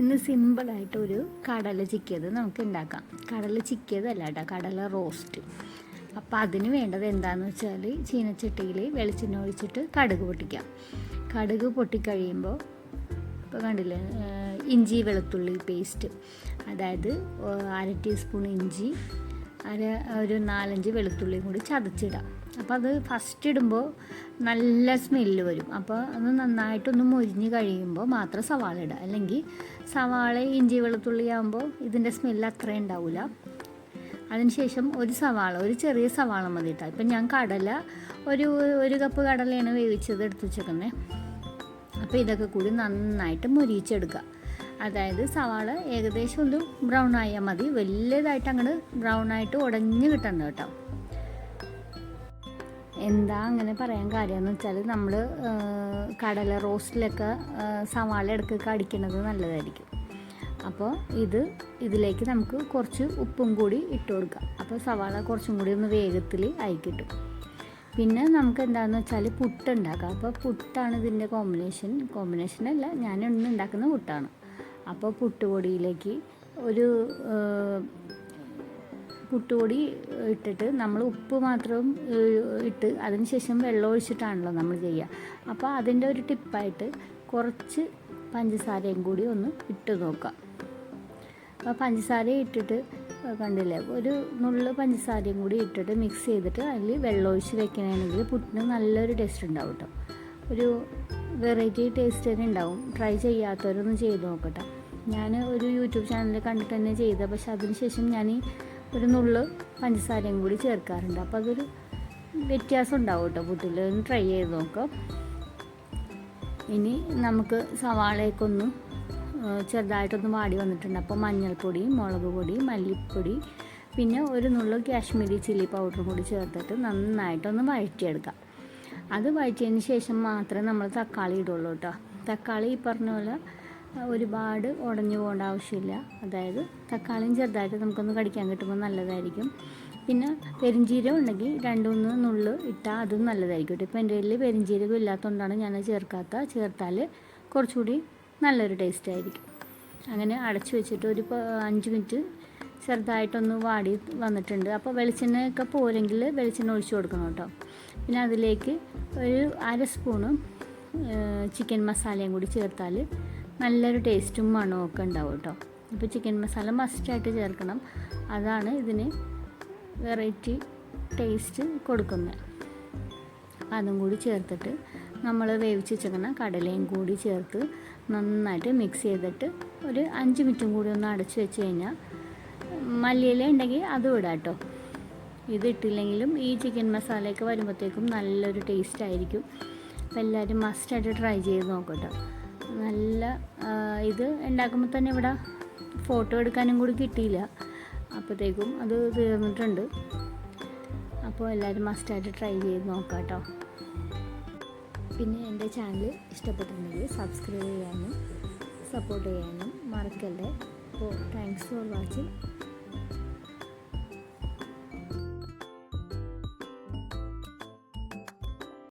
ഇന്ന് സിമ്പിളായിട്ടൊരു കടല ചിക്കിയത് നമുക്ക് ഉണ്ടാക്കാം. കടല ചിക്കിയതല്ല കേട്ടോ, കടല റോസ്റ്റ്. അപ്പോൾ അതിന് വേണ്ടത് എന്താണെന്ന് വെച്ചാൽ ചീനച്ചട്ടിയിൽ വെളിച്ചെണ്ണ ഒഴിച്ചിട്ട് കടുക് പൊട്ടിക്കാം. കടുക് പൊട്ടിക്കഴിയുമ്പോൾ ഇപ്പോൾ കണ്ടില്ലേ, ഇഞ്ചി വെളുത്തുള്ളി പേസ്റ്റ്, അതായത് 1/2 ടീസ്പൂൺ ഇഞ്ചി, ഒരു 4-5 വെളുത്തുള്ളിയും കൂടി ചതച്ചിടാം. അപ്പോൾ അത് ഫസ്റ്റ് ഇടുമ്പോൾ നല്ല സ്മെല്ല് വരും. അപ്പോൾ അത് നന്നായിട്ടൊന്ന് മൊരിഞ്ഞ് കഴിയുമ്പോൾ മാത്രം സവാള ഇടുക. അല്ലെങ്കിൽ സവാള ഇഞ്ചി വെളുത്തുള്ളി ആകുമ്പോൾ ഇതിൻ്റെ സ്മെല്ല് അത്ര ഉണ്ടാവില്ല. അതിനുശേഷം ഒരു ചെറിയ സവാള മതി ഇട്ടാൽ. ഇപ്പം ഞാൻ കടല ഒരു കപ്പ് കടലയാണ് വേവിച്ചത് എടുത്ത് വെച്ചേക്കുന്നത്. അപ്പോൾ ഇതൊക്കെ കൂടി നന്നായിട്ട് മൊരിയിച്ചെടുക്കുക. അതായത് സവാള ഏകദേശം ഒന്ന് ബ്രൗൺ ആയാൽ മതി, വലിയതായിട്ട് അങ്ങോട്ട് ബ്രൗൺ ആയിട്ട് ഉടഞ്ഞ് കിട്ടണ്ട കേട്ടോ. എന്താ അങ്ങനെ പറയാൻ കാര്യമെന്ന് വെച്ചാൽ നമ്മൾ കടല റോസ്റ്റിലൊക്കെ സവാള ഇടയ്ക്കൊക്കെ അടിക്കുന്നത് നല്ലതായിരിക്കും. അപ്പോൾ ഇതിലേക്ക് നമുക്ക് കുറച്ച് ഉപ്പും കൂടി ഇട്ട് കൊടുക്കാം. അപ്പോൾ സവാള കുറച്ചും കൂടി ഒന്ന് വേഗത്തിൽ ആയി കിട്ടും. പിന്നെ നമുക്ക് എന്താണെന്ന് വെച്ചാൽ പുട്ട് ഉണ്ടാക്കാം. അപ്പോൾ പുട്ടാണ് ഇതിൻ്റെ കോമ്പിനേഷനല്ല, ഞാൻ ഇന്ന് ഉണ്ടാക്കുന്ന പുട്ടാണ്. അപ്പോൾ പുട്ടുപൊടിയിലേക്ക് പുട്ടുപൊടി ഇട്ടിട്ട് നമ്മൾ ഉപ്പ് മാത്രം ഇട്ട് അതിന് ശേഷം വെള്ളം ഒഴിച്ചിട്ടാണല്ലോ നമ്മൾ ചെയ്യുക. അപ്പോൾ അതിൻ്റെ ഒരു ടിപ്പായിട്ട് കുറച്ച് പഞ്ചസാരയും കൂടി ഒന്ന് ഇട്ട് നോക്കാം. അപ്പോൾ പഞ്ചസാര ഇട്ടിട്ട് കണ്ടില്ലേ, ഒരു നുള്ളു പഞ്ചസാരയും കൂടി ഇട്ടിട്ട് മിക്സ് ചെയ്തിട്ട് അതിൽ വെള്ളം ഒഴിച്ച് വെക്കണമെങ്കിൽ പുട്ടിന് നല്ലൊരു ടേസ്റ്റ് ഉണ്ടാവും കേട്ടോ. ഒരു വെറൈറ്റി ടേസ്റ്റ് തന്നെ ഉണ്ടാവും. ട്രൈ ചെയ്യാത്തവരൊന്നും ചെയ്ത് നോക്കട്ടെ. ഞാൻ ഒരു യൂട്യൂബ് ചാനലിൽ കണ്ടിട്ട് തന്നെ ചെയ്തത്, പക്ഷെ അതിന് ശേഷം ഞാൻ ഒരു നുള്ളു പഞ്ചസാരയും കൂടി ചേർക്കാറുണ്ട്. അപ്പോൾ അതൊരു വ്യത്യാസം ഉണ്ടാവും കേട്ടോ പുട്ടിൽ. ഒന്ന് ട്രൈ ചെയ്ത് നോക്കാം. ഇനി നമുക്ക് സവാളയൊക്കെ ഒന്ന് ചെറുതായിട്ടൊന്ന് വാടി വന്നിട്ടുണ്ട്. അപ്പോൾ മഞ്ഞൾപ്പൊടി, മുളക് പൊടി, മല്ലിപ്പൊടി, പിന്നെ ഒരു നുള്ളു കാശ്മീരി ചില്ലി പൗഡറും കൂടി ചേർത്തിട്ട് നന്നായിട്ടൊന്ന് വഴറ്റിയെടുക്കാം. അത് വഴറ്റിയതിന് ശേഷം മാത്രമേ നമ്മൾ തക്കാളി ഇടുള്ളൂ കേട്ടോ. തക്കാളി ഈ പറഞ്ഞ പോലെ ഒരുപാട് ഉടഞ്ഞു പോകേണ്ട ആവശ്യമില്ല. അതായത് തക്കാളിയും ചെറുതായിട്ട് നമുക്കൊന്ന് കടിക്കാൻ കിട്ടുമ്പോൾ നല്ലതായിരിക്കും. പിന്നെ പെരിഞ്ചീരകം ഉണ്ടെങ്കിൽ 2-3 നുള്ളു ഇട്ടാൽ അതും നല്ലതായിരിക്കും കേട്ടോ. ഇപ്പോൾ എൻ്റെ കയ്യിൽ പെരിഞ്ചീരകം ഇല്ലാത്തതുകൊണ്ടാണ് ഞാനത് ചേർത്താൽ കുറച്ചുകൂടി നല്ലൊരു ടേസ്റ്റ് ആയിരിക്കും. അങ്ങനെ അടച്ചു വെച്ചിട്ട് ഒരു 5 മിനിറ്റ് ചെറുതായിട്ടൊന്ന് വാടി വന്നിട്ടുണ്ട്. അപ്പോൾ വെളിച്ചെണ്ണയൊക്കെ പോരെങ്കിൽ വെളിച്ചെണ്ണ ഒഴിച്ചു കൊടുക്കണം കേട്ടോ. പിന്നെ അതിലേക്ക് ഒരു 1/2 സ്പൂണ് ചിക്കൻ മസാലയും കൂടി ചേർത്താൽ നല്ലൊരു ടേസ്റ്റും മണവും ഒക്കെ ഉണ്ടാവും കേട്ടോ. ഇപ്പോൾ ചിക്കൻ മസാല മസ്റ്റായിട്ട് ചേർക്കണം. അതാണ് ഇതിന് വെറൈറ്റി ടേസ്റ്റ് കൊടുക്കുന്നത്. അതും കൂടി ചേർത്തിട്ട് നമ്മൾ വേവിച്ച് വെച്ചേക്കുന്ന കടലയും കൂടി ചേർത്ത് നന്നായിട്ട് മിക്സ് ചെയ്തിട്ട് ഒരു 5 മിനിറ്റും കൂടി ഒന്ന് അടച്ച് വെച്ച് കഴിഞ്ഞാൽ മല്ലിയില ഉണ്ടെങ്കിൽ അതും ഇടാം കേട്ടോ. ഇതിട്ടില്ലെങ്കിലും ഈ ചിക്കൻ മസാലയൊക്കെ വരുമ്പോഴത്തേക്കും നല്ലൊരു ടേസ്റ്റ് ആയിരിക്കും. അപ്പോൾ എല്ലാവരും മസ്റ്റായിട്ട് ട്രൈ ചെയ്ത് നോക്കട്ടോ. നല്ല ഇത് ഉണ്ടാക്കുമ്പോൾ തന്നെ ഇവിടെ ഫോട്ടോ എടുക്കാനും കൂടി കിട്ടിയില്ല, അപ്പോഴത്തേക്കും അത് തീർന്നിട്ടുണ്ട്. അപ്പോൾ എല്ലാവരും മസ്റ്റായിട്ട് ട്രൈ ചെയ്ത് നോക്കാം കേട്ടോ. പിന്നെ എൻ്റെ ചാനൽ ഇഷ്ടപ്പെട്ടിട്ടുണ്ടെങ്കിൽ സബ്സ്ക്രൈബ് ചെയ്യാനും സപ്പോർട്ട് ചെയ്യാനും മറക്കല്ലേ. അപ്പോൾ താങ്ക്സ് ഫോർ വാച്ചിങ്.